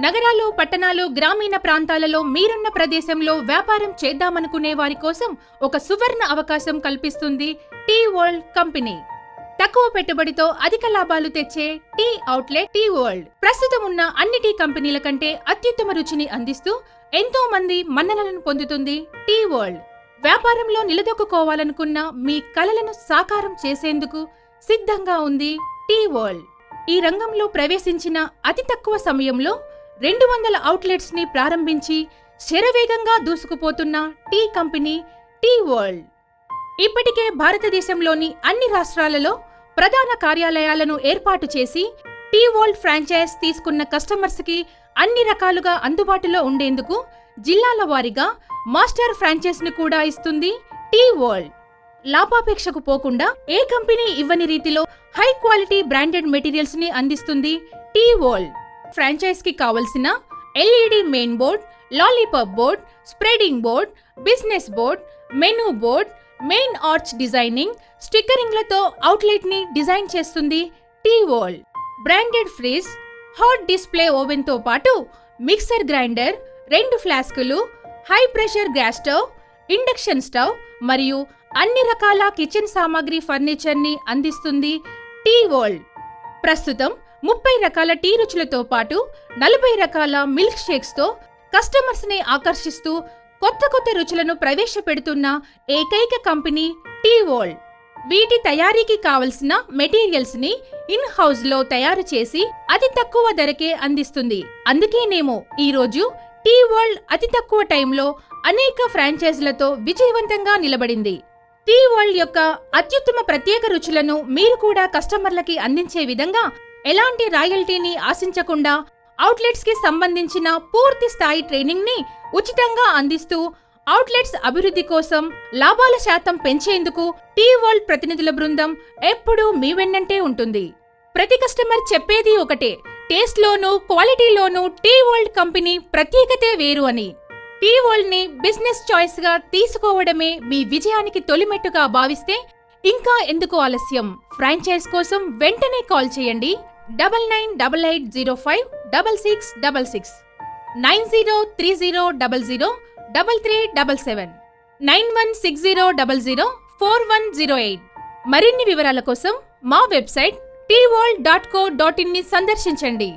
నగరాలు, పట్టణాలు, గ్రామీణ ప్రాంతాలలో మీరున్న ప్రదేశంలో వ్యాపారం చేద్దామనుకునే వారి కోసం ఒక సువర్ణ అవకాశం కల్పిస్తుంది టీ వరల్డ్ కంపెనీ. తక్కువ పెట్టుబడితో అధిక లాభాలు తెచ్చే టీ అవుట్లెట్ టీ వరల్డ్ ప్రస్తుతం ఉన్న అన్ని టీ కంపెనీల కంటే అత్యుత్తమ రుచిని అందిస్తూ ఎంతో మంది మన్ననలను పొందుతుంది టీ వరల్డ్. వ్యాపారంలో నిలదొక్కుకోవాలనుకున్న మీ కలలను సాకారం చేసేందుకు సిద్ధంగా ఉంది టీ వరల్డ్. ఈ రంగంలో ప్రవేశించిన అతి తక్కువ సమయంలో 200 అవుట్లెట్స్ ని ప్రారంభించి శరవేగంగా దూసుకుపోతున్న టీ కంపెనీ టీ వరల్డ్. ఇప్పటికే భారతదేశంలోని అన్ని రాష్ట్రాలలో ప్రధాన కార్యాలయాలను ఏర్పాటు చేసి టీ వరల్డ్ ఫ్రాంచైజ్ తీసుకున్న కస్టమర్స్ కి అన్ని రకాలుగా అందుబాటులో ఉండేందుకు జిల్లాల వారీగా మాస్టర్ ఫ్రాంచైజ్ ని కూడా ఇస్తుంది టీ వరల్డ్. లాభాపేక్షకు పోకుండా ఏ కంపెనీ ఇవ్వని రీతిలో హై క్వాలిటీ బ్రాండెడ్ మెటీరియల్స్ ని అందిస్తుంది టీ వరల్డ్. ఫ్రాంచైజ్ కి కావలసిన LED main board, lollipop board, spreading board, business board, menu board, main arch designing, స్టిక్కరింగ్లతో అవుట్లెట్ ని డిజైన్ చేస్తుంది tea world. Branded fridge, hot display oven తో పాటు మిక్సర్ గ్రైండర్, 2 ఫ్లాస్కులు, high pressure gas stove, induction stove మరియు అన్ని రకాల kitchen సామాగ్రి ఫర్నిచర్ ని అందిస్తుంది టీ వరల్డ్. ప్రస్తుతం 30 రకాల టీ రుచులతో పాటు 40 రకాల మిల్క్ షేక్స్ తో కస్టమర్స్ ని ఆకర్షిస్తూ కొత్త రుచులను ప్రవేశపెడుతున్న ఏకైక కంపెనీ టీ వరల్డ్. వీటి తయారీకి కావలసిన మెటీరియల్స్ ని ఇన్ హౌస్ లో తయారు చేసి అతి తక్కువ ధరకే అందిస్తుంది. అందుకేనేమో ఈ రోజు టీ వరల్డ్ అతి తక్కువ టైంలో అనేక ఫ్రాంచైజీలతో విజయవంతంగా నిలబడింది. టీ వరల్డ్ యొక్క అత్యుత్తమ ప్రత్యేక రుచులను మీరు కూడా కస్టమర్లకి అందించే విధంగా ఎలాంటి రాయల్టీని ఆశించకుండా అవుట్లెట్స్ కి సంబంధించిన పూర్తి స్థాయి ట్రైనింగ్ ని ఉచితంగా అందిస్తూ అవుట్లెట్స్ అభివృద్ధి కోసం లాభాల శాతం పెంచేందుకు టీ వరల్డ్ ప్రతినిధుల బృందం ఎప్పుడూ మీ వెన్నంటే ఉంటుంది. ప్రతి కస్టమర్ చెప్పేది ఒకటే, టేస్ట్ లోనూ క్వాలిటీలోనూ టీ వరల్డ్ కంపెనీ ప్రత్యేకతే వేరు అని. టీ వరల్డ్ ని బిజినెస్ చాయిస్ గా తీసుకోవడమే మీ విజయానికి తొలిమెట్టుగా భావిస్తే ఇంకా ఎందుకు ఆలస్యం? ఫ్రాంచైజ్ కోసం వెంటనే కాల్ చేయండి 9988056666, 9030003377, 9160004108. మరిన్ని వివరాల కోసం మా వెబ్సైట్ teaworld.co.in ని సందర్శించండి.